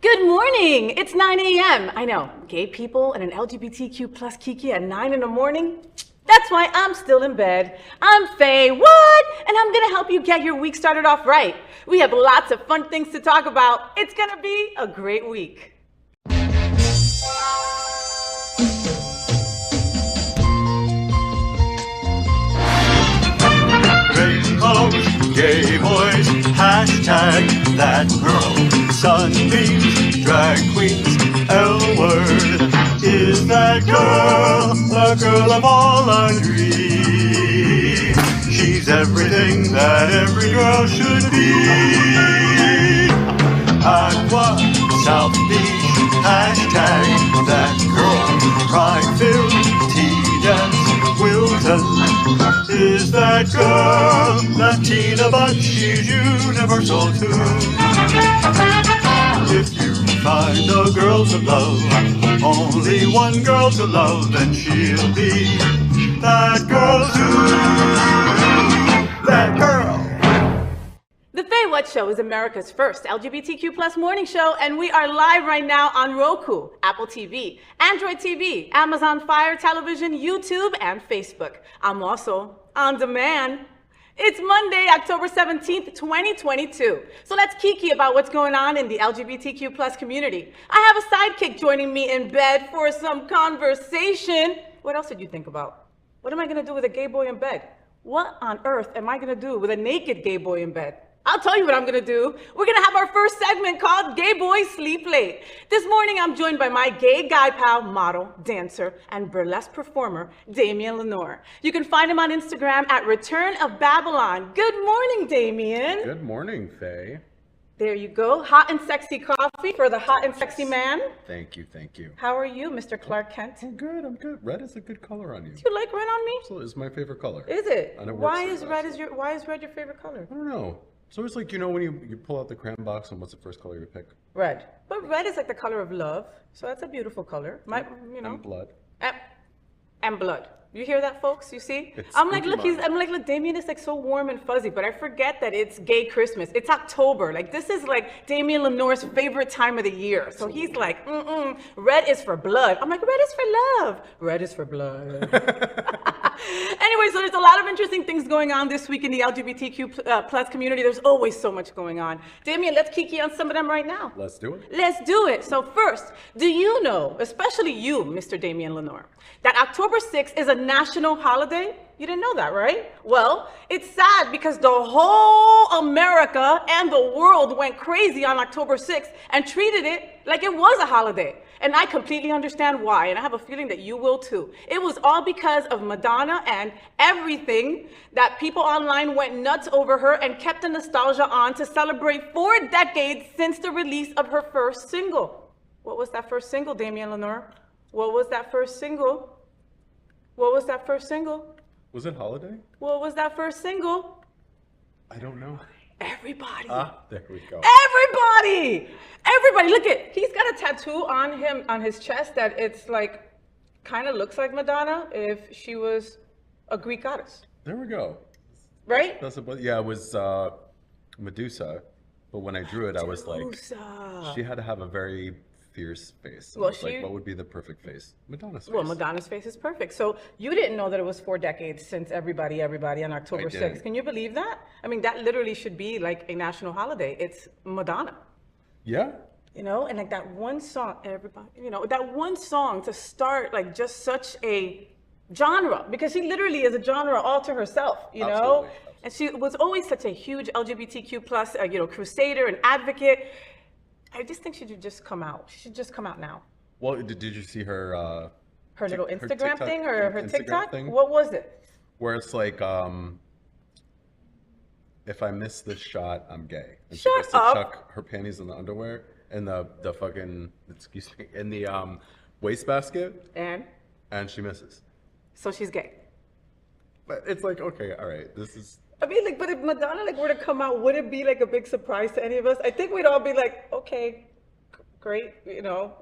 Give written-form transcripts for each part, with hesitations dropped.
Good morning! It's 9 a.m. I know, gay people and an LGBTQ plus Kiki at 9 in the morning? That's why I'm still in bed. I'm FayWhat, and I'm gonna help you get your week started off right. We have lots of fun things to talk about. It's gonna be a great week. Rainbows, gay boys, hashtag that girl. Sunbeams, drag queens, L-word. Is that girl the girl of all our dreams? She's everything that every girl should be. Aqua, South Beach, hashtag that girl. Pride-filled, tea-dance, Wilton. Is that girl Latina, but she's universal too. If you find a girl to love, only one girl to love, then she'll be that girl too. That girl. The FayWhat Show is America's first LGBTQ plus morning show, and we are live right now on Roku, Apple TV, Android TV, Amazon Fire Television, YouTube, and Facebook. I'm also on demand. It's Monday, October 17th, 2022. So let's kiki about what's going on in the LGBTQ plus community. I have a sidekick joining me in bed for some conversation. What else did you think about? What am I gonna do with a gay boy in bed? What on earth am I gonna do with a naked gay boy in bed? I'll tell you what I'm gonna do. We're gonna have our first segment called Gay Boys Sleep Late. This morning I'm joined by my gay guy pal, model, dancer, and burlesque performer, Damien Lenore. You can find him on Instagram at Return of Babylon. Good morning, Damien. Good morning, Faye. There you go. Hot and sexy coffee for the hot and sexy man. Thank you, thank you. How are you, Mr. Clark Kent? I'm good. Red is a good color on you. Do you like red on me? Absolutely, it's my favorite color. Is it? And it Why works is for red us. why is red your favorite color? I don't know. So it's like, you know, when you pull out the crayon box and what's the first color you pick? Red. But red is like the color of love, so that's a beautiful color. And blood. And blood. You hear that, folks? You see? It's I'm like, spooky look, look, Damien is like so warm and fuzzy, but I forget that it's gay Christmas. It's October. Like, this is like Damien Lenore's favorite time of the year. So he's like, red is for blood. I'm like, red is for love. Red is for blood. Anyway, so there's a lot of interesting things going on this week in the LGBTQ plus community. There's always so much going on. Damien, let's kiki on some of them right now. Let's do it. Let's do it. So first, do you know, especially you, Mr. Damien Lenore, that October 6th is a national holiday? You didn't know that, right? Well, it's sad because the whole America and the world went crazy on October 6th and treated it like it was a holiday. And I completely understand why, and I have a feeling that you will too. It was all because of Madonna and everything that people online went nuts over her and kept the nostalgia on to celebrate 4 decades since the release of her first single. What was that first single, Damien Lenore? What was that first single? What was that first single? Was it Holiday? What was that first single? I don't know. Everybody. There we go. Everybody, look at, he's got a tattoo on him, on his chest that it's like, kind of looks like Madonna if she was a Greek goddess. There we go. Right? It was Medusa, but when I drew it, I was like, she had to have a very fierce face. So Well, I was like, what would be the perfect face? Madonna's face. Well, Madonna's face is perfect. So you didn't know that it was 4 decades since everybody on October 6th. Can you believe that? I mean, that literally should be like a national holiday. It's Madonna. Yeah. You know, and like that one song, everybody, you know, that one song to start like just such a genre, because she literally is a genre all to herself, you know? Absolutely. And she was always such a huge LGBTQ plus, crusader and advocate. I just think she should just come out. She should just come out now. Well, did you see her... her little Instagram TikTok, thing or her Instagram TikTok? thing? What was it? Where it's like, if I miss this shot, I'm gay. And Shut she goes to up. chuck her panties in the underwear and the fucking, excuse me, in the wastebasket, and she misses. So she's gay. But it's like, okay, all right, this is... I mean, like, but if Madonna were to come out, would it be like a big surprise to any of us? I think we'd all be like, okay, great, you know.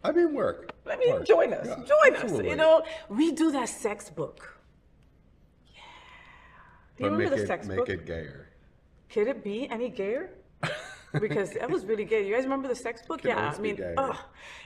I mean, work. I mean, Work. join us, Yeah, join us, absolutely. you know. Redo that sex book. Yeah. Do you But remember the sex make book? it gayer. Could it be any gayer? because that was really gay. You guys remember the sex book? Can Yeah, always I be mean, gay. ugh.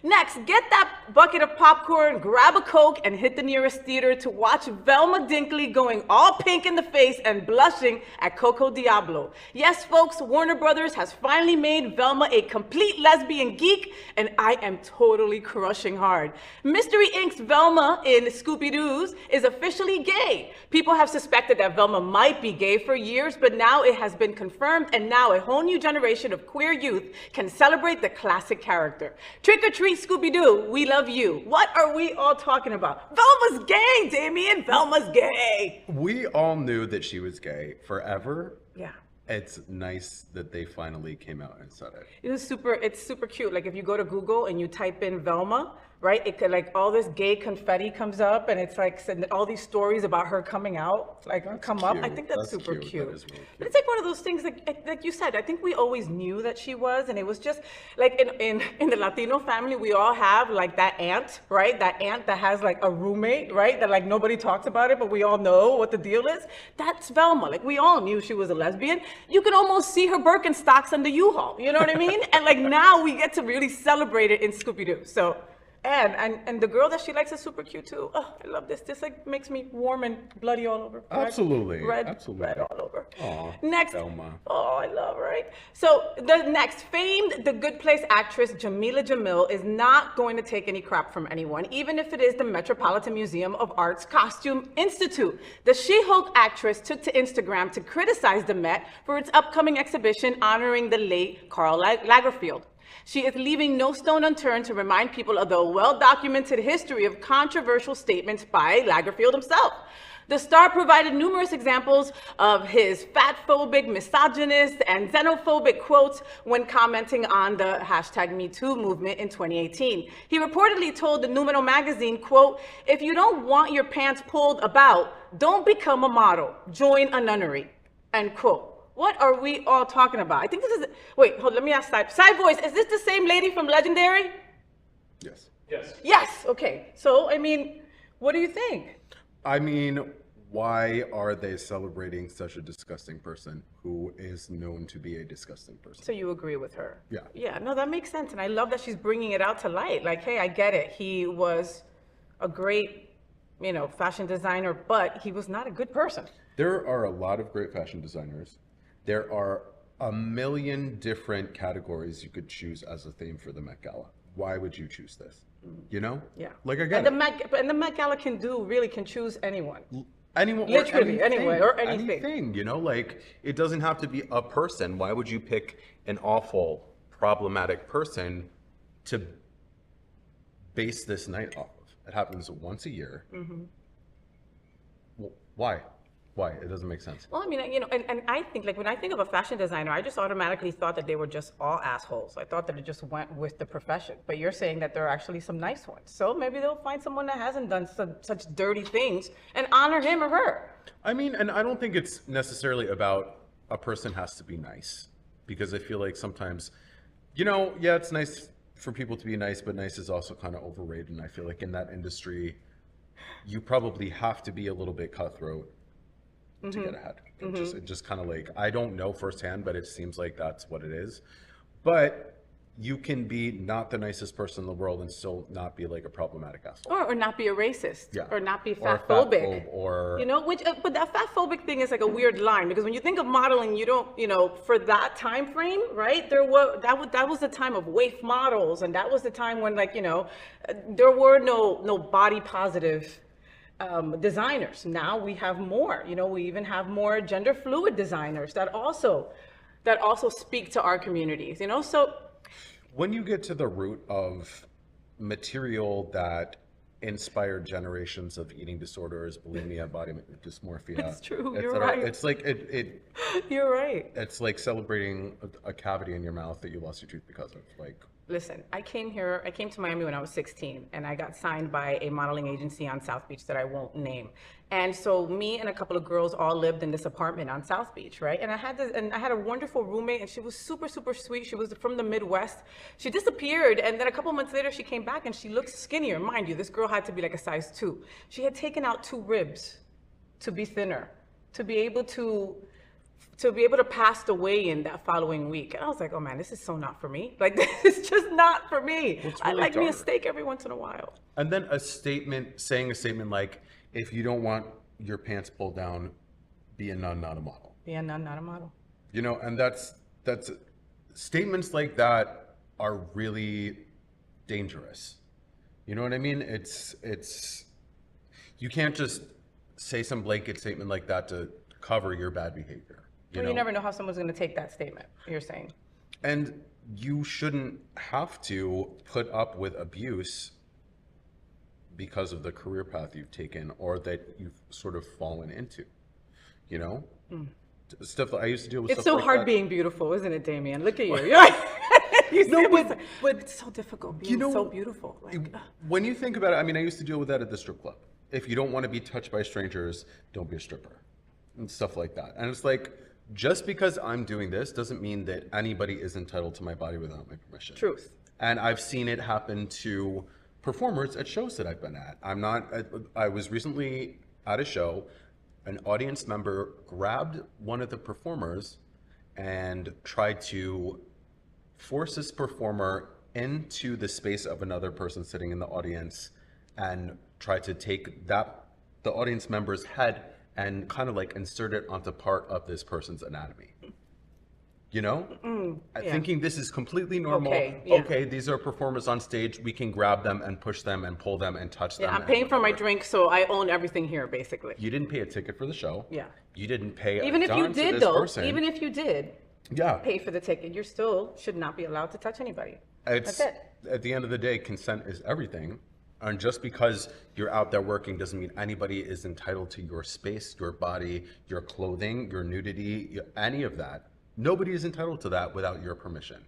Next, get that bucket of popcorn, grab a Coke, and hit the nearest theater to watch Velma Dinkley going all pink in the face and blushing at Coco Diablo. Yes, folks, Warner Brothers has finally made Velma a complete lesbian geek, and I am totally crushing hard. Mystery Inc.'s Velma in Scooby-Doo's is officially gay. People have suspected that Velma might be gay for years, but now it has been confirmed, and now a whole new generation of queer youth can celebrate the classic character. Trick or treat, Scooby-Doo, we love you. What are we all talking about? Velma's gay, Damien. Velma's gay. We all knew that she was gay forever. Yeah. It's nice that they finally came out and said it. It's super cute. Like if you go to Google and you type in Velma, right? It could, like, all this gay confetti comes up, and it's like all these stories about her coming out, like, come up. I think that's super cute. That is really cute. But it's like one of those things, like you said, I think we always knew that she was, and it was just like in the Latino family, we all have like that aunt, right? That aunt that has like a roommate, right? That like nobody talks about it, but we all know what the deal is. That's Velma. Like we all knew she was a lesbian. You could almost see her Birkenstocks on the U-Haul. You know what I mean? And like now we get to really celebrate it in Scooby-Doo. So. And the girl that she likes is super cute too. Oh, I love this. This like makes me warm and bloody all over. Absolutely. Red all over. Aw, next. Velma. Oh, I love, right? So the next, famed The Good Place actress Jamila Jamil is not going to take any crap from anyone, even if it is the Metropolitan Museum of Art's Costume Institute. The She-Hulk actress took to Instagram to criticize the Met for its upcoming exhibition honoring the late Karl Lagerfeld. She is leaving no stone unturned to remind people of the well-documented history of controversial statements by Lagerfeld himself. The star provided numerous examples of his fat-phobic, misogynist, and xenophobic quotes when commenting on the #MeToo movement in 2018. He reportedly told the Numero magazine, quote, "If you don't want your pants pulled about, don't become a model, join a nunnery," end quote. What are we all talking about? I think this is, wait, hold, let me ask Side Voice, is this the same lady from Legendary? Yes. Yes. Yes, okay. So, I mean, what do you think? I mean, why are they celebrating such a disgusting person who is known to be a disgusting person? So you agree with her? Yeah. Yeah, no, that makes sense. And I love that she's bringing it out to light. Like, hey, I get it. He was a great, fashion designer, but he was not a good person. There are a lot of great fashion designers. There are a million different categories you could choose as a theme for the Met Gala. Why would you choose this? Yeah. Like, I get and it. the Met Gala can choose anyone. Anyone, Literally, or anything, anyway, or anything. Like, it doesn't have to be a person. Why would you pick an awful, problematic person to base this night off of? It happens once a year. Mm-hmm. Well, why? Why? It doesn't make sense. Well, I mean, and I think, like, when I think of a fashion designer, I just automatically thought that they were just all assholes. I thought that it just went with the profession. But you're saying that there are actually some nice ones. So maybe they'll find someone that hasn't done such dirty things and honor him or her. I mean, and I don't think it's necessarily about a person has to be nice. Because I feel like sometimes, yeah, it's nice for people to be nice, but nice is also kind of overrated. And I feel like in that industry, you probably have to be a little bit cutthroat to get ahead. It just kind of like, I don't know firsthand, but it seems like that's what it is. But you can be not the nicest person in the world and still not be like a problematic asshole. Or not be a racist. Yeah. Or not be Or fat-phobic. Or but that fat-phobic thing is like a weird line, because when you think of modeling, you don't, for that time frame, right? That was the time of waif models, and that was the time when, like, there were no body positive designers. Now we have more. We even have more gender fluid designers that also speak to our communities. So when you get to the root of material that inspired generations of eating disorders, bulimia, body dysmorphia, it's true. et You're cetera, right. It's like it. You're right. It's like celebrating a cavity in your mouth that you lost your tooth because of. Like, listen, I came to Miami when I was 16, and I got signed by a modeling agency on South Beach that I won't name. And so me and a couple of girls all lived in this apartment on South Beach, right? And I had a wonderful roommate, and she was super, super sweet. She was from the Midwest. She disappeared, and then a couple months later, she came back, and she looked skinnier. Mind you, this girl had to be like a size 2. She had taken out 2 ribs to be thinner, to be able to to be able to pass the weigh-in that following week. And I was like, oh man, this is so not for me. Like, this is just not for me. Really I like me a dark. steak every once in a while. And then saying a statement like, if you don't want your pants pulled down, be a nun, not a model. Be a nun, not a model. You know, and that's statements like that are really dangerous. You know what I mean? It's you can't just say some blanket statement like that to cover your bad behavior. You never know how someone's going to take that statement, you're saying. And you shouldn't have to put up with abuse because of the career path you've taken or that you've sort of fallen into, you know? Stuff that I used to deal with. It's stuff so like hard that. being beautiful, isn't it, Damien? Look at you. But it's so difficult being so beautiful. Like, when you think about it, I mean, I used to deal with that at the strip club. If you don't want to be touched by strangers, don't be a stripper and stuff like that. And it's like, just because I'm doing this doesn't mean that anybody is entitled to my body without my permission. Truth. And I've seen it happen to performers at shows that I've been at. I was recently at a show. An audience member grabbed one of the performers and tried to force this performer into the space of another person sitting in the audience and tried to take the audience member's head and kind of like insert it onto part of this person's anatomy. You know? Thinking this is completely normal. Okay, these are performers on stage. We can grab them and push them and pull them and touch them. I'm paying for my drink, so I own everything here, basically. You didn't pay a ticket for the show. Yeah. You didn't pay even a if you dime to did, this though, person. even if you did Yeah. pay for the ticket, you still should not be allowed to touch anybody. That's it. At the end of the day, consent is everything. And just because you're out there working doesn't mean anybody is entitled to your space, your body, your clothing, your nudity, any of that. Nobody is entitled to that without your permission.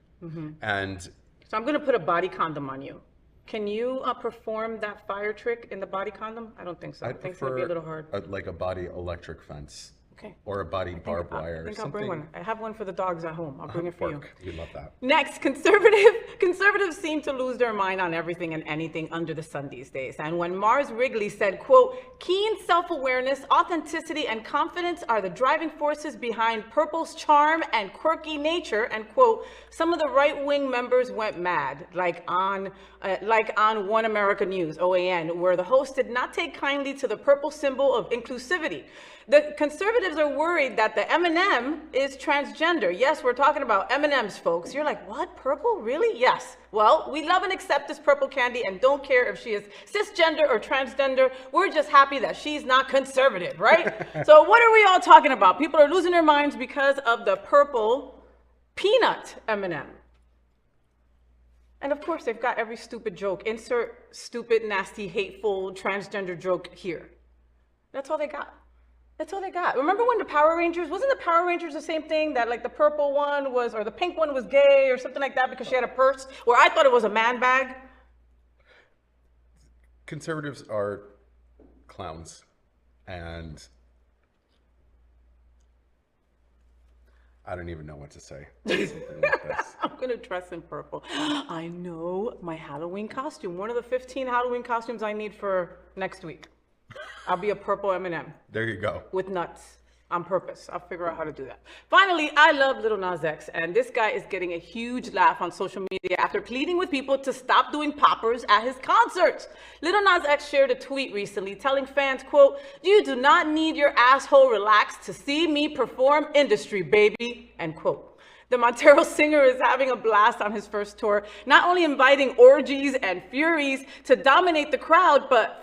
And So I'm going to put a body condom on you. Can you perform that fire trick in the body condom? I don't think so. I think it's going to be a little hard. Like a body electric fence. Okay. Or a body barbed wire. I think I'll bring one. I have one for the dogs at home. I'll bring it for you. We love that. Next, conservatives seem to lose their mind on everything and anything under the sun these days. And when Mars Wrigley said, quote, keen self-awareness, authenticity, and confidence are the driving forces behind Purple's charm and quirky nature, and quote, some of the right-wing members went mad, like on One America News, OAN, where the host did not take kindly to the purple symbol of inclusivity. The conservatives are worried that the M&M is transgender. Yes, we're talking about M&Ms, folks. You're like, what? Purple? Really? Yes. Well, we love and accept this purple candy and don't care if she is cisgender or transgender. We're just happy that she's not conservative, right? So what are we all talking about? People are losing their minds because of the purple peanut M&M. And of course, they've got every stupid joke. Insert stupid, nasty, hateful, transgender joke here. That's all they got. That's all they got. Remember when the Power Rangers, wasn't the Power Rangers the same thing? That like the purple one was, or the pink one was gay or something like that because she had a purse? Where I thought it was a man bag. Conservatives are clowns. And I don't even know what to say. Something like this. I'm going to dress in purple. I know my Halloween costume. One of the 15 Halloween costumes I need for next week. I'll be a purple M&M. There you go. With nuts on purpose. I'll figure out how to do that. Finally, I love Lil Nas X, and this guy is getting a huge laugh on social media after pleading with people to stop doing poppers at his concerts. Lil Nas X shared a tweet recently telling fans, quote, you do not need your asshole relaxed to see me perform industry, baby, end quote. The Montero singer is having a blast on his first tour, not only inviting orgies and furies to dominate the crowd, but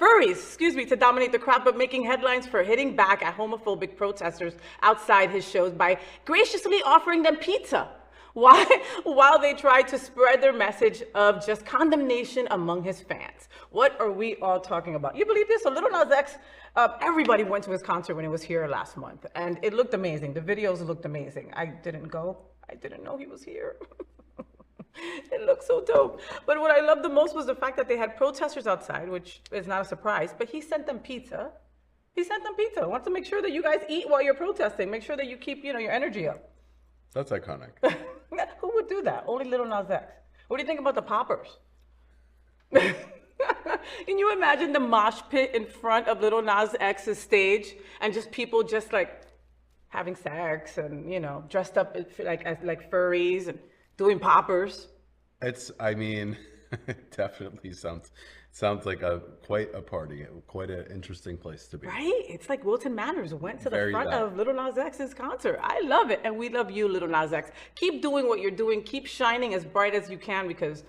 making headlines for hitting back at homophobic protesters outside his shows by graciously offering them pizza while they try to spread their message of just condemnation among his fans. What are we all talking about? You believe this? So Lil Nas X, everybody went to his concert when it was here last month, and it looked amazing. The videos looked amazing. I didn't go. I didn't know he was here. It looked so dope. But what I loved the most was the fact that they had protesters outside, which is not a surprise, but he sent them pizza. He sent them pizza. Wants to make sure that you guys eat while you're protesting. Make sure that you keep, your energy up. That's iconic. Who would do that? Only Lil Nas X. What do you think about the poppers? Can you imagine the mosh pit in front of Lil Nas X's stage and just people just like having sex and, you know, dressed up like furries and doing poppers. I mean, it definitely sounds like quite a party, quite an interesting place to be. Right? It's like Wilton Manors went to the Very front that. of Little Nas X's concert. I love it. And we love you, Little Nas X. Keep doing what you're doing. Keep shining as bright as you can because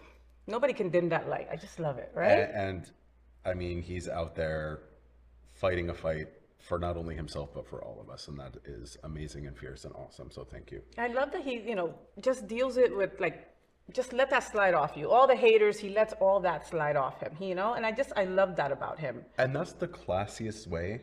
nobody can dim that light. I just love it, right? And I mean, he's out there fighting a fight for not only himself, but for all of us. And that is amazing and fierce and awesome. So thank you. I love that he, you know, just deals it with like, just let that slide off you. All the haters, he lets all that slide off him, you know? And I love that about him. And that's the classiest way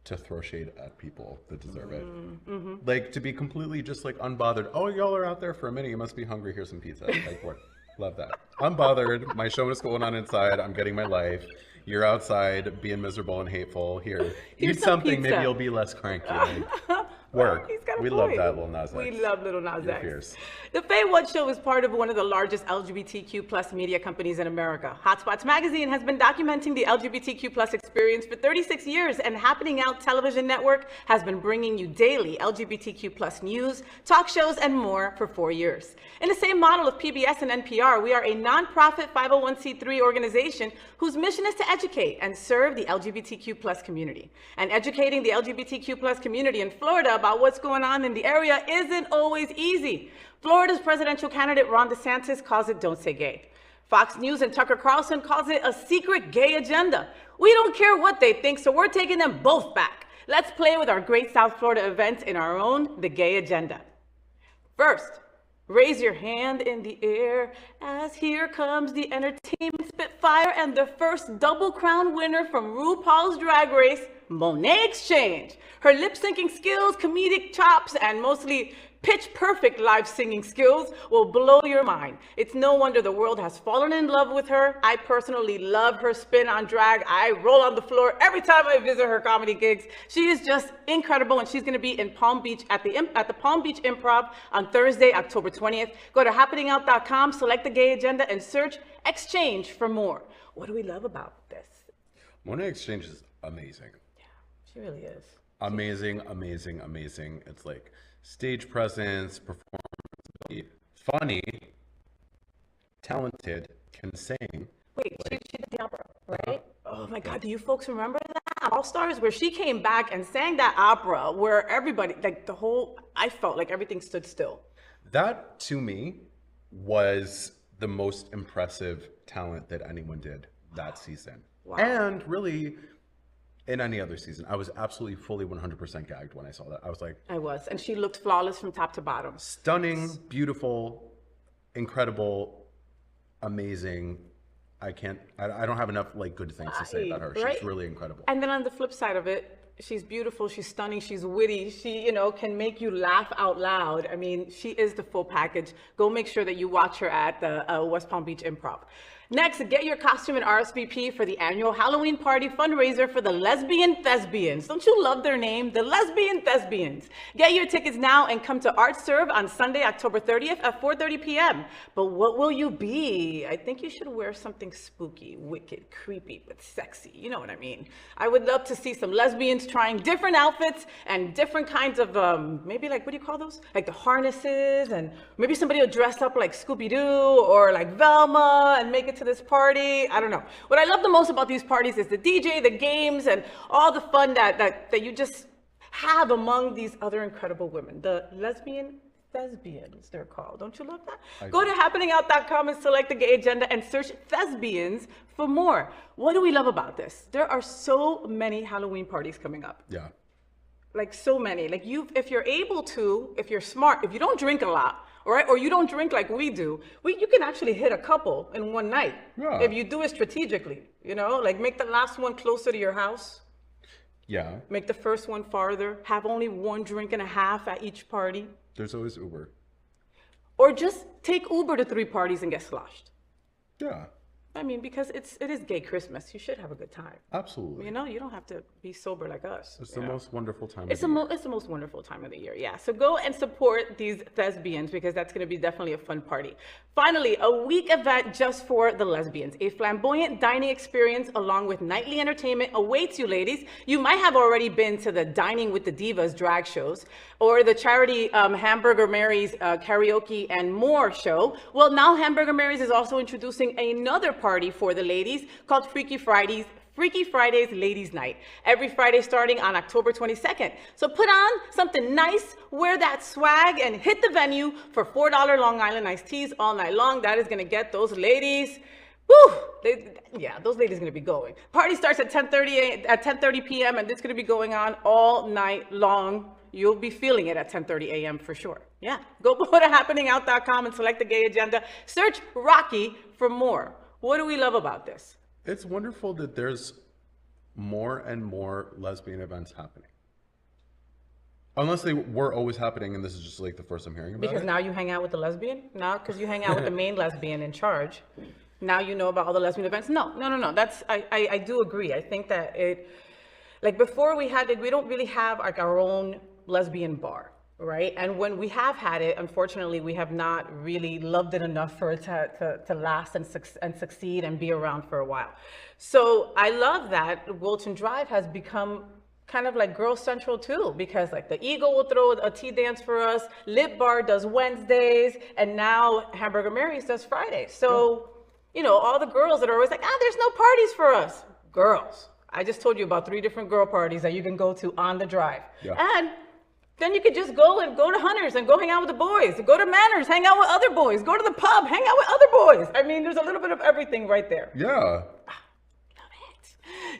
to throw shade at people that deserve it. Mm-hmm. Like to be completely just like unbothered. Oh, y'all are out there for a minute. You must be hungry. Here's some pizza. Like what? Love that. Unbothered. My show is going on inside. I'm getting my life. You're outside being miserable and hateful. Here, eat something. Maybe you'll be less cranky. Like, work. We love that, Lil Nas X. We love Little Nas X. Fierce. The FayWhat show is part of one of the largest LGBTQ plus media companies in America. Hotspots Magazine has been documenting the LGBTQ plus experience for 36 years, and Happening Out Television Network has been bringing you daily LGBTQ plus news, talk shows, and more for 4 years. In the same model of PBS and NPR, we are a nonprofit 501c3 organization whose mission is to educate and serve the LGBTQ plus community. And educating the LGBTQ plus community in Florida about what's going on in the area isn't always easy. Florida's presidential candidate Ron DeSantis calls it Don't Say Gay. Fox News and Tucker Carlson calls it a secret gay agenda. We don't care what they think, so we're taking them both back. Let's play with our great South Florida events in our own The Gay Agenda. First, raise your hand in the air as here comes the entertainment spitfire and the first double crown winner from RuPaul's Drag Race, Monet Exchange. Her lip-syncing skills, comedic chops, and mostly pitch-perfect live singing skills will blow your mind. It's no wonder the world has fallen in love with her. I personally love her spin on drag. I roll on the floor every time I visit her comedy gigs. She is just incredible, and she's going to be in Palm Beach at the Palm Beach Improv on Thursday, October 20th. Go to happeningout.com, select the Gay Agenda, and search Exchange for more. What do we love about this? Monet Exchange is amazing. Yeah, she really is. Amazing, amazing, amazing. It's like stage presence, performance, funny, talented, can sing. Wait, she did the opera, right? Oh my God, do you folks remember that? All Stars, where she came back and sang that opera where everybody, like I felt like everything stood still. That, to me, was the most impressive talent that anyone did that season. Wow. And really, in any other season. I was absolutely fully 100% gagged when I saw that. I was like... I was. And she looked flawless from top to bottom. Stunning, beautiful, incredible, amazing. I don't have enough like good things to say about her. She's right? really incredible. And then on the flip side of it, she's beautiful, she's stunning, she's witty, she, you know, can make you laugh out loud. I mean, she is the full package. Go make sure that you watch her at the West Palm Beach Improv. Next, get your costume and RSVP for the annual Halloween party fundraiser for the Lesbian Thespians. Don't you love their name? The Lesbian Thespians. Get your tickets now and come to Art Serve on Sunday, October 30th at 4:30 p.m. But what will you be? I think you should wear something spooky, wicked, creepy, but sexy. You know what I mean? I would love to see some lesbians trying different outfits and different kinds of, maybe like, what do you call those? Like the harnesses, and maybe somebody will dress up like Scooby-Doo or like Velma and make it to this party. I don't know. What I love the most about these parties is the DJ, the games, and all the fun that you just have among these other incredible women. The Lesbian Thespians, they're called. Don't you love that? Go to happeningout.com and select the Gay Agenda and search Thespians for more. What do we love about this? There are so many Halloween parties coming up. Yeah. Like so many. Like if you're able to, if you're smart, if you don't drink a lot, right? Or you don't drink like we do, you can actually hit a couple in one night. Yeah. If you do it strategically, you know, like make the last one closer to your house. Yeah. Make the first one farther. Have only one drink and a half at each party. There's always Uber. Or just take Uber to 3 parties and get sloshed. Yeah. I mean, because it is gay Christmas. You should have a good time. Absolutely. You know, you don't have to be sober like us. It's the most wonderful time It's of the year. It's the most wonderful time of the year, yeah. So go and support these lesbians because that's going to be definitely a fun party. Finally, a week event just for the lesbians. A flamboyant dining experience along with nightly entertainment awaits you, ladies. You might have already been to the Dining with the Divas drag shows or the charity Hamburger Mary's karaoke and more show. Well, now Hamburger Mary's is also introducing another party for the ladies called Freaky Fridays Ladies Night, every Friday starting on October 22nd. So put on something nice, wear that swag, and hit the venue for $4 Long Island iced teas all night long. That is going to get those ladies, woo! Those ladies are going to be going. Party starts at 10:30 p.m. and it's going to be going on all night long. You'll be feeling it at 10:30 a.m. for sure. Yeah, go to happeningout.com and select the gay agenda. Search Rocky for more. What do we love about this? It's wonderful that there's more and more lesbian events happening. Unless they were always happening and this is just like the first I'm hearing about Because it. now you hang out with the lesbian? Now, because you hang out with the main lesbian in charge. Now you know about all the lesbian events? No. That's, I do agree. I think that like before we don't really have like our own lesbian bar. Right. And when we have had it, unfortunately, we have not really loved it enough for it to last and succeed and be around for a while. So I love that Wilton Drive has become kind of like Girl Central too, because like the Eagle will throw a tea dance for us, Lip Bar does Wednesdays, and now Hamburger Mary's does Fridays. So, you know, all the girls that are always like, there's no parties for us. Girls. I just told you about 3 different girl parties that you can go to on the drive. Yeah. And then you could just go to Hunter's and go hang out with the boys. Go to Manners, hang out with other boys. Go to the pub, hang out with other boys. I mean, there's a little bit of everything right there. Yeah.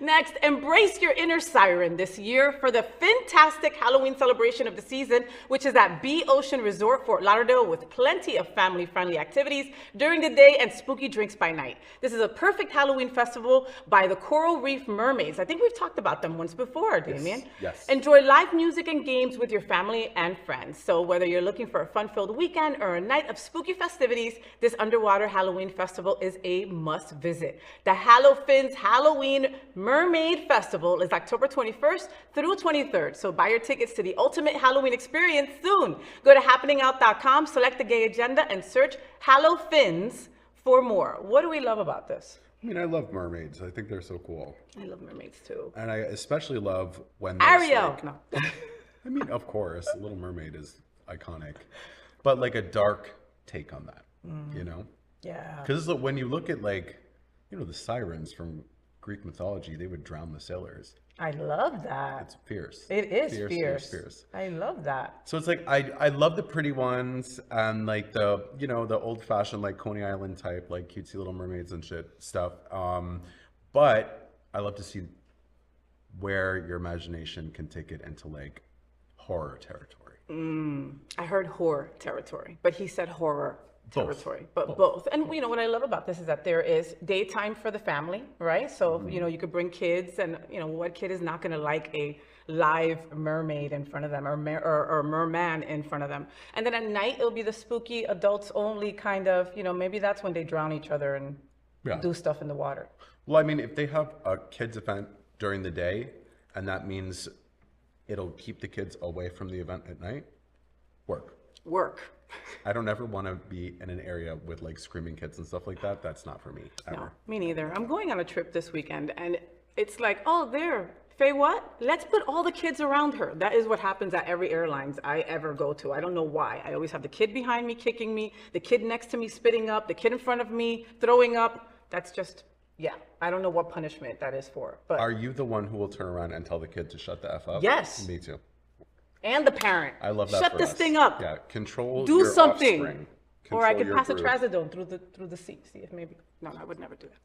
Next, embrace your inner siren this year for the fantastic Halloween celebration of the season, which is at Bee Ocean Resort, Fort Lauderdale, with plenty of family-friendly activities during the day and spooky drinks by night. This is a perfect Halloween festival by the Coral Reef Mermaids. I think we've talked about them once before, Damien. Yes. Enjoy live music and games with your family and friends. So whether you're looking for a fun-filled weekend or a night of spooky festivities, this underwater Halloween festival is a must visit. The HalloFins Halloween Mermaid Festival is October 21st through 23rd. So buy your tickets to the ultimate Halloween experience soon. Go to happeningout.com, select the gay agenda, and search HalloFins for more. What do we love about this? I mean, I love mermaids. I think they're so cool. I love mermaids too. And I especially love when there's Ariel! like- No. I mean, of course, Little Mermaid is iconic. But like a dark take on that, you know? Yeah. Because when you look at like, you know, the sirens from Greek mythology, they would drown the sailors. I love that. It's fierce. It is fierce. I love that. So it's like I love the pretty ones and like the, you know, the old fashioned like Coney Island type like cutesy Little Mermaids and shit stuff. But I love to see where your imagination can take it into like horror territory. I heard horror territory, but he said horror territory, but both. And you know what I love about this is that there is daytime for the family, right? So you know, you could bring kids, and you know, what kid is not going to like a live mermaid in front of them or merman in front of them? And then at night it'll be the spooky adults only kind of, you know, maybe that's when they drown each other and do stuff in the water. Well, I mean, if they have a kids event during the day and that means it'll keep the kids away from the event at night, work. I don't ever want to be in an area with like screaming kids and stuff like that. That's not for me ever. No, me neither. I'm going on a trip this weekend and it's like, oh, there, FayWhat? Let's put all the kids around her. That is what happens at every airlines I ever go to. I don't know why. I always have the kid behind me kicking me, the kid next to me spitting up, the kid in front of me throwing up. That's just, yeah, I don't know what punishment that is for. But Are you the one who will turn around and tell the kid to shut the F up? Yes. Me too. And the parent. I love that. Shut for this us. thing up. Yeah, control. Do your something. offspring. Or I Control could your pass a brood. trazodone through the seat. See if maybe. No, I would never do that.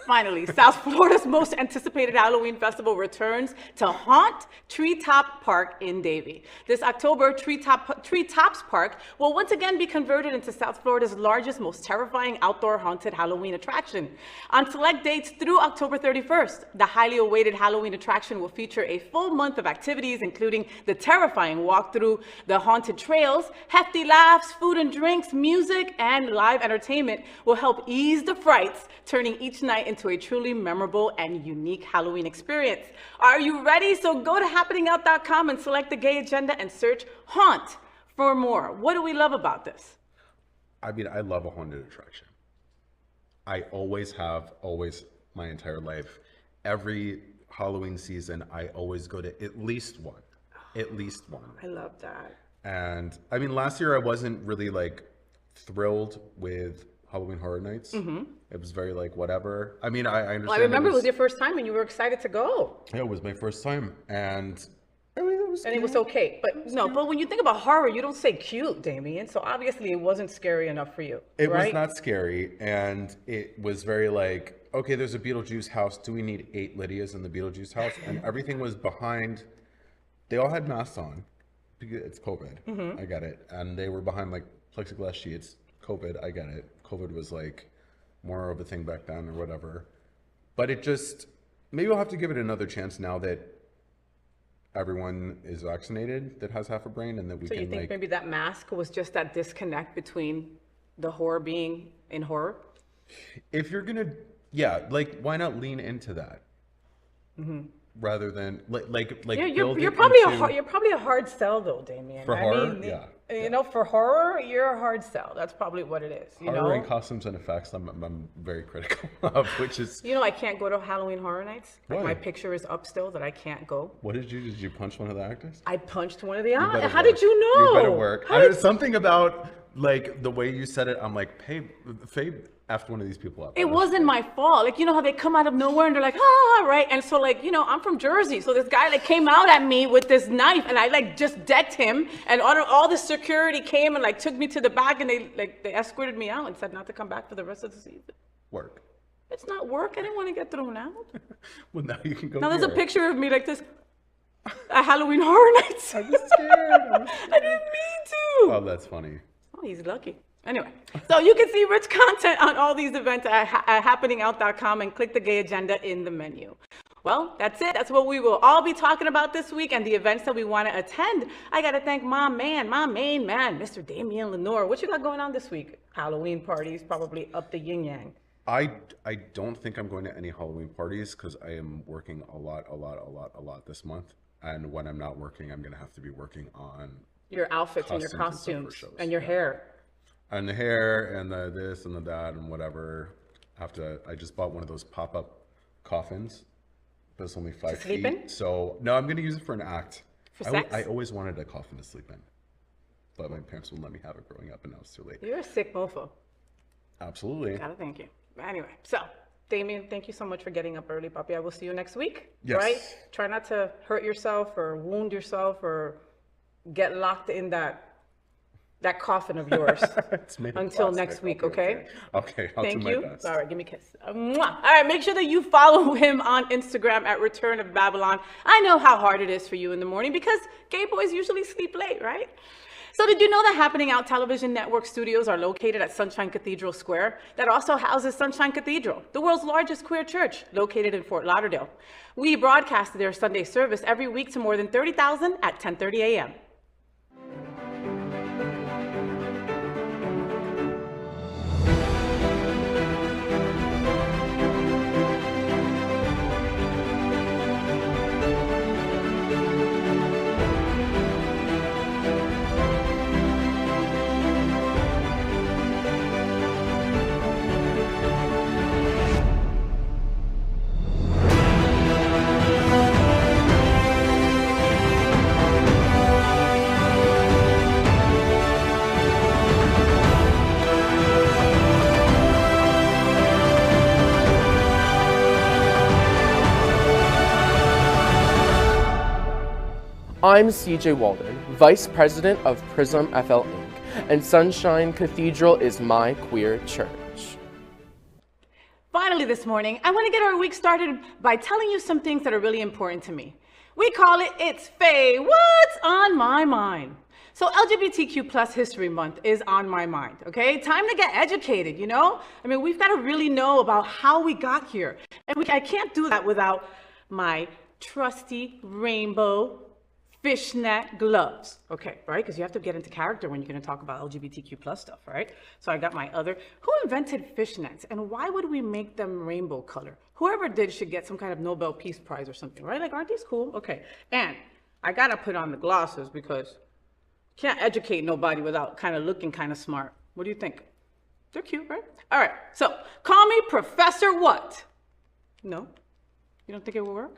Finally, South Florida's most anticipated Halloween festival returns to Haunt Treetop Park in Davie. This October, Treetops Park will once again be converted into South Florida's largest, most terrifying outdoor haunted Halloween attraction. On select dates through October 31st, the highly awaited Halloween attraction will feature a full month of activities, including the terrifying walk through the haunted trails, hefty laughs, food and drinks, music, music and live entertainment will help ease the frights, turning each night into a truly memorable and unique Halloween experience. Are you ready? So go to happeningout.com and select the gay agenda and search Haunt for more. What do we love about this? I mean, I love a haunted attraction. I always have, my entire life. Every Halloween season, I always go to at least one. At least one. I love that. And I mean, last year I wasn't really like thrilled with Halloween Horror Nights. It was very like whatever. I mean, I understand. Well, I remember it was your first time and you were excited to go. Yeah, it was my first time, and I mean, it was okay. But no, but when you think about horror, you don't say cute, Damien. So obviously it wasn't scary enough for you. It right? was not scary, and it was very like, okay, there's a Beetlejuice house. Do we need 8 Lydias in the Beetlejuice house? And everything was behind. They all had masks on. It's COVID. I get it. And they were behind like plexiglass sheets. COVID, I get it. COVID was like more of a thing back then or whatever. But it just, maybe I'll have to give it another chance now that everyone is vaccinated that has half a brain, and that we So can you think like, maybe that mask was just that disconnect between the horror being in horror? if you're gonna, yeah, like why not lean into that rather than like Yeah, build you're it probably into, you're probably a hard sell though, Damien. For horror? Yeah. You know, for horror, you're a hard sell. That's probably what it is. You horror know, and costumes and effects. I'm very critical of, which is you know, I can't go to Halloween Horror Nights. Like Why? my picture is up still that I can't go. what did you punch one of the actors? I punched one of the better How did work. you know? You better work. How did- Something about like the way you said it. I'm like, Faye effed one of these people up. It wasn't my fault. Like, you know how they come out of nowhere and they're like, ah, right? And so like, you know, I'm from Jersey. So this guy like came out at me with this knife and I like just decked him, and all the security came and like took me to the back, and they escorted me out and said not to come back for the rest of the season. Work. It's not work. I didn't want to get thrown out. Well, now you can go. Now there's a here. picture of me like this at Halloween Horror Nights. I'm just scared. I didn't mean to. Oh, that's funny. Oh, he's lucky. Anyway, so you can see rich content on all these events at happeningout.com and click the gay agenda in the menu. Well, that's it. That's what we will all be talking about this week and the events that we want to attend. I got to thank my main man, Mr. Damien Lenore. What you got going on this week? Halloween parties, probably up the yin yang. I don't think I'm going to any Halloween parties because I am working a lot this month. And when I'm not working, I'm going to have to be working on Your outfits and your Costumes and costumes stuff for shows, and your hair. and the hair and the this and the that and whatever. I just bought one of those pop-up coffins, but it's only 5 sleep feet. in? So no, I'm going to use it for an act. For sex? I always wanted a coffin to sleep in, but my parents wouldn't let me have it growing up, and now it's too late. You're a sick mofo. Absolutely. Gotta thank you. Anyway, so Damien, thank you so much for getting up early, puppy. I will see you next week. Yes. Right? Try not to hurt yourself or wound yourself or get locked in that coffin of yours It's made of until plastic. next week, I'll be okay? Okay, I'll Thank do you. my best. All right, give me a kiss. Mwah. All right, make sure that you follow him on Instagram at Return of Babylon. I know how hard it is for you in the morning because gay boys usually sleep late, right? So did you know that Happening Out Television Network studios are located at Sunshine Cathedral Square? That also houses Sunshine Cathedral, the world's largest queer church, located in Fort Lauderdale. We broadcast their Sunday service every week to more than 30,000 at 10:30 a.m. I'm CJ Walden, Vice President of Prism FL Inc., and Sunshine Cathedral is my queer church. Finally this morning, I want to get our week started by telling you some things that are really important to me. We call it It's Faye, What's on My Mind? So LGBTQ plus History Month is on my mind, okay? Time to get educated, you know? I mean, we've got to really know about how we got here. And I can't do that without my trusty rainbow fishnet gloves. Okay, right? Because you have to get into character when you're going to talk about LGBTQ plus stuff, right? So I got my other. Who invented fishnets, and why would we make them rainbow color? Whoever did should get some kind of Nobel Peace Prize or something, right? Like, aren't these cool? Okay, and I got to put on the glasses because you can't educate nobody without kind of looking kind of smart. What do you think? They're cute, right? All right, so call me Professor what? No? You don't think it will work?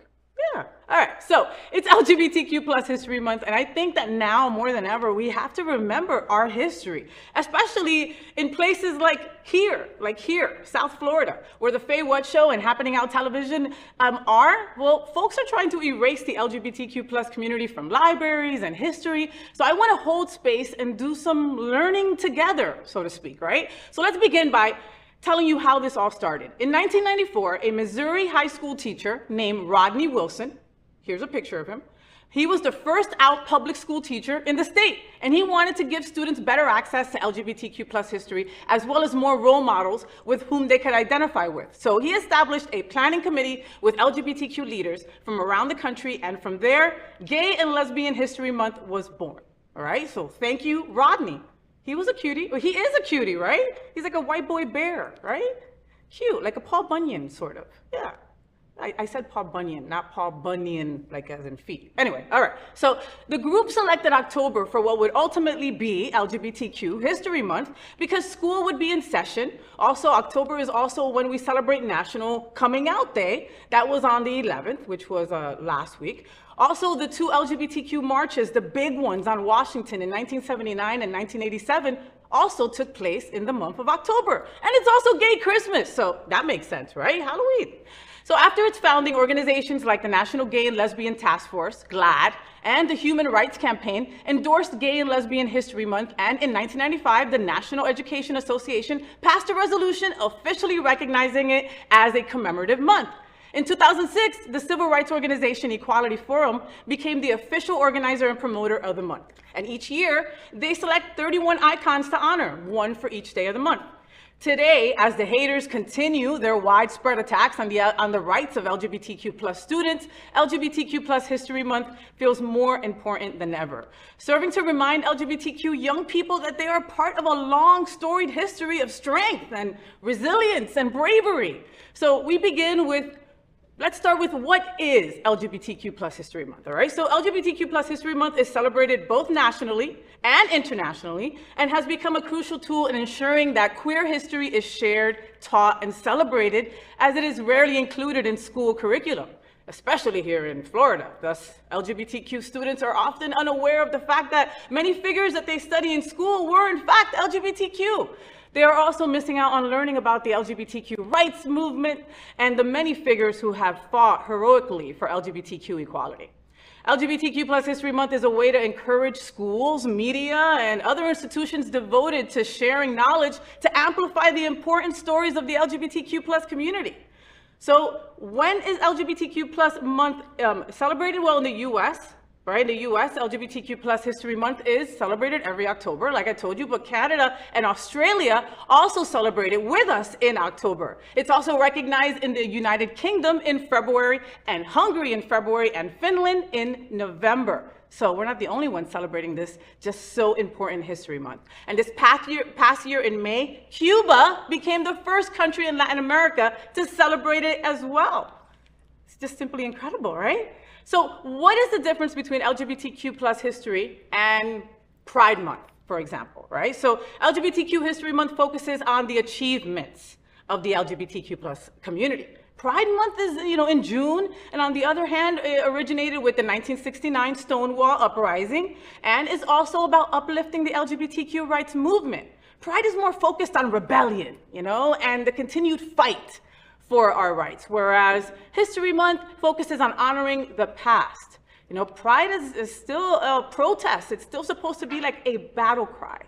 Yeah. All right. So it's LGBTQ plus History Month. And I think that now more than ever, we have to remember our history, especially in places like here, South Florida, where the FayWhat show and Happening Out Television are. Well, folks are trying to erase the LGBTQ plus community from libraries and history. So I want to hold space and do some learning together, so to speak, right? So let's begin by telling you how this all started. In 1994, a Missouri high school teacher named Rodney Wilson, here's a picture of him, he was the first out public school teacher in the state, and he wanted to give students better access to LGBTQ plus history, as well as more role models with whom they could identify with. So he established a planning committee with LGBTQ leaders from around the country, and from there, Gay and Lesbian History Month was born. All right, so thank you, Rodney. He was a cutie, or he is a cutie, right? He's like a white boy bear, right? Cute, like a Paul Bunyan, sort of. Yeah. I said Paul Bunyan, not Paul Bunyan, like as in feet. Anyway, all right. So the group selected October for what would ultimately be LGBTQ History Month because school would be in session. Also, October is also when we celebrate National Coming Out Day. That was on the 11th, which was last week. Also, the two LGBTQ marches, the big ones on Washington in 1979 and 1987, also took place in the month of October. And it's also Gay Christmas, so that makes sense, right? Halloween. So after its founding, organizations like the National Gay and Lesbian Task Force, GLAAD, and the Human Rights Campaign endorsed Gay and Lesbian History Month, and in 1995, the National Education Association passed a resolution officially recognizing it as a commemorative month. In 2006, the civil rights organization Equality Forum became the official organizer and promoter of the month. And each year, they select 31 icons to honor, one for each day of the month. Today, as the haters continue their widespread attacks on the rights of LGBTQ plus students, LGBTQ plus History Month feels more important than ever, serving to remind LGBTQ young people that they are part of a long, storied history of strength and resilience and bravery. So we begin with, let's start with what is LGBTQ plus History Month, all right? So LGBTQ plus History Month is celebrated both nationally and internationally and has become a crucial tool in ensuring that queer history is shared, taught, and celebrated, as it is rarely included in school curriculum, especially here in Florida. Thus, LGBTQ students are often unaware of the fact that many figures that they study in school were in fact LGBTQ. They are also missing out on learning about the LGBTQ rights movement and the many figures who have fought heroically for LGBTQ equality. LGBTQ plus History Month is a way to encourage schools, media, and other institutions devoted to sharing knowledge to amplify the important stories of the LGBTQ plus community. So when is LGBTQ plus month celebrated? Well, in the US, right? In the US, LGBTQ plus History Month is celebrated every October, like I told you, but Canada and Australia also celebrate it with us in October. It's also recognized in the United Kingdom in February, and Hungary in February, and Finland in November. So we're not the only ones celebrating this just so important History Month. And this past year in May, Cuba became the first country in Latin America to celebrate it as well. It's just simply incredible, right? So what is the difference between LGBTQ plus history and Pride Month, for example, right? So LGBTQ History Month focuses on the achievements of the LGBTQ plus community. Pride Month is, in June, and on the other hand, it originated with the 1969 Stonewall Uprising and is also about uplifting the LGBTQ rights movement. Pride is more focused on rebellion, and the continued fight for our rights, whereas History Month focuses on honoring the past. Pride is still a protest. It's still supposed to be like a battle cry,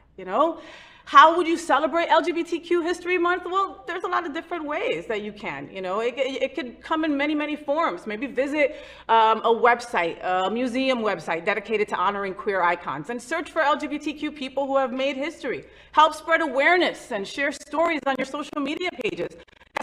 How would you celebrate LGBTQ History Month? Well, there's a lot of different ways that you can, It could come in many, many forms. Maybe visit a website, a museum website dedicated to honoring queer icons, and search for LGBTQ people who have made history. Help spread awareness and share stories on your social media pages.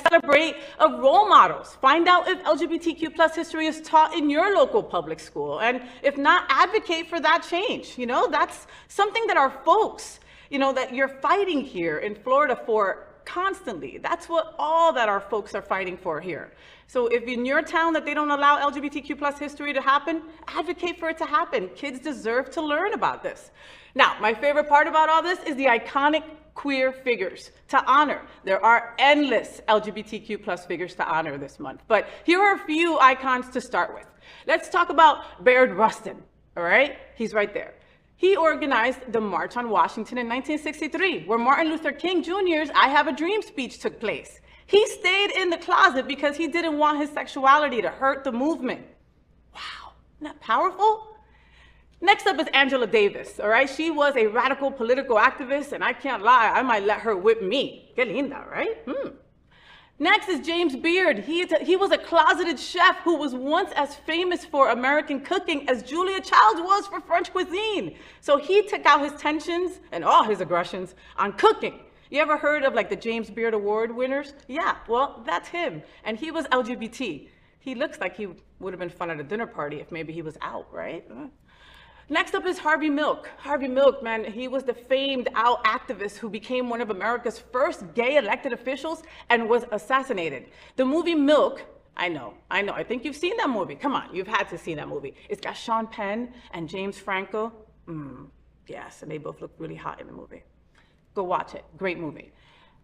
celebrate role models. Find out if LGBTQ plus history is taught in your local public school. And if not, advocate for that change. You know, that's something that our folks, you know, that you're fighting here in Florida for constantly. That's what all that our folks are fighting for here. So if in your town that they don't allow LGBTQ plus history to happen, advocate for it to happen. Kids deserve to learn about this. Now, my favorite part about all this is the iconic queer figures to honor. There are endless LGBTQ plus figures to honor this month, but here are a few icons to start with. Let's talk about Bayard Rustin, all right? He's right there. He organized the March on Washington in 1963, where Martin Luther King Jr.'s I Have a Dream speech took place. He stayed in the closet because he didn't want his sexuality to hurt the movement. Wow, isn't that powerful? Next up is Angela Davis, all right? She was a radical political activist, and I can't lie, I might let her whip me. Qué linda, right? Next is James Beard. He was a closeted chef who was once as famous for American cooking as Julia Childs was for French cuisine. So he took out his tensions and all his aggressions on cooking. You ever heard of like the James Beard Award winners? Yeah, well, that's him. And he was LGBT. He looks like he would have been fun at a dinner party if maybe he was out, right? Next up is Harvey Milk. Harvey Milk, man, he was the famed out activist who became one of America's first gay elected officials and was assassinated. The movie Milk, I know, I think you've seen that movie. Come on, you've had to see that movie. It's got Sean Penn and James Franco. Yes, and they both look really hot in the movie. Go watch it, great movie.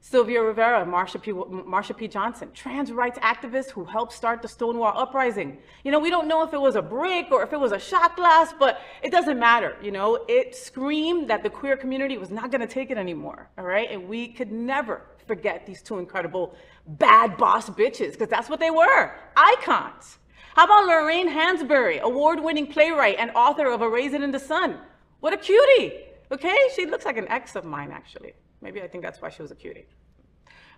Sylvia Rivera, Marsha P. Johnson, trans rights activist who helped start the Stonewall Uprising. You know, we don't know if it was a brick or if it was a shot glass, but it doesn't matter, you know. It screamed that the queer community was not gonna take it anymore, all right? And we could never forget these two incredible bad boss bitches, because that's what they were, icons. How about Lorraine Hansberry, award-winning playwright and author of A Raisin in the Sun? What a cutie, okay? She looks like an ex of mine, actually. Maybe I think that's why she was a cutie.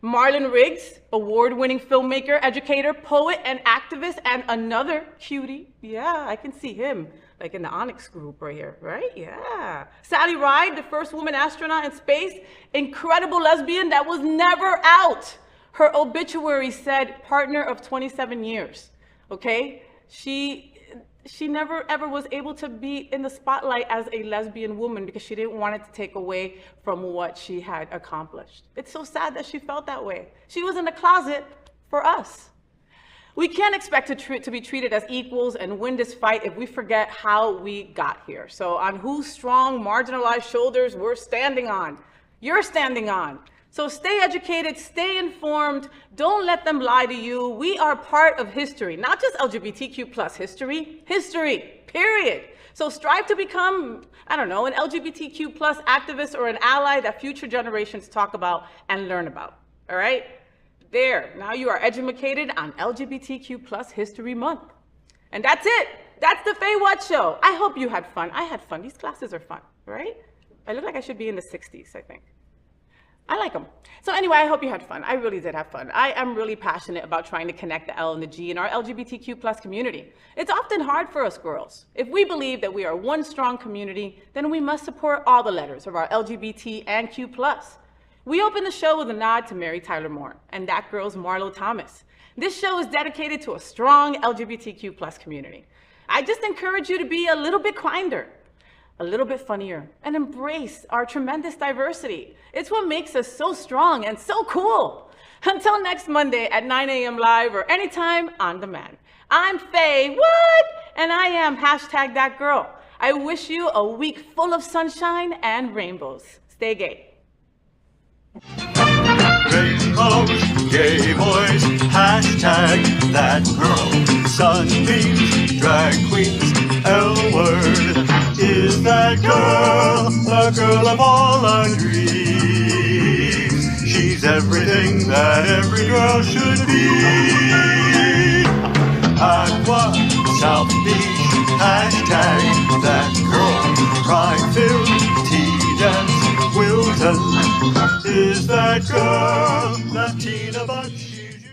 Marlon Riggs, award-winning filmmaker, educator, poet, and activist, and another cutie. Yeah, I can see him, like in the Onyx group right here, right? Yeah. Sally Ride, the first woman astronaut in space, incredible lesbian that was never out. Her obituary said partner of 27 years, okay? She never ever was able to be in the spotlight as a lesbian woman because she didn't want it to take away from what she had accomplished. It's so sad that she felt that way. She was in the closet for us. We can't expect to be treated as equals and win this fight if we forget how we got here. So on whose strong, marginalized shoulders we're standing on, you're standing on. So stay educated, stay informed, don't let them lie to you. We are part of history, not just LGBTQ plus history, period. So strive to become, I don't know, an LGBTQ plus activist or an ally that future generations talk about and learn about, all right? There, now you are educated on LGBTQ plus History Month. And that's it. That's the FayWhat show. I hope you had fun. I had fun. These classes are fun, right? I look like I should be in the 60s, I think. I like them. So anyway, I hope you had fun. I really did have fun. I am really passionate about trying to connect the L and the G in our LGBTQ plus community. It's often hard for us girls. If we believe that we are one strong community, then we must support all the letters of our LGBT and Q plus. We open the show with a nod to Mary Tyler Moore and that girl's Marlo Thomas. This show is dedicated to a strong LGBTQ plus community. I just encourage you to be a little bit kinder, a little bit funnier, and embrace our tremendous diversity. It's what makes us so strong and so cool. Until next Monday at 9 a.m. live or anytime on demand. I'm FayWhat, and I am #thatgirl. I wish you a week full of sunshine and rainbows. Stay gay. Rainbows, gay boys, #thatgirl. Sunbeams, drag queens, L-word. Is that girl, the girl of all our dreams? She's everything that every girl should be. Aqua, South Beach, #thatgirl. Pride-filled, tea dance, Wilton. Is that girl, Latina but she's you?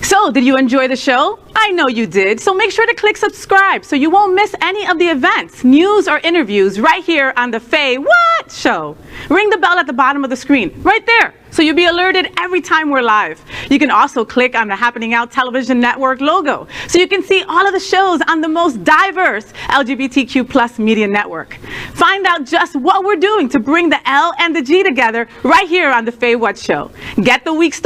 So, did you enjoy the show? I know you did. So make sure to click subscribe so you won't miss any of the events, news, or interviews right here on the FayWhat show. Ring the bell at the bottom of the screen, right there, so you'll be alerted every time we're live. You can also click on the Happening Out Television Network logo, so you can see all of the shows on the most diverse LGBTQ+ media network. Find out just what we're doing to bring the L and the G together right here on the FayWhat Show. Get the week started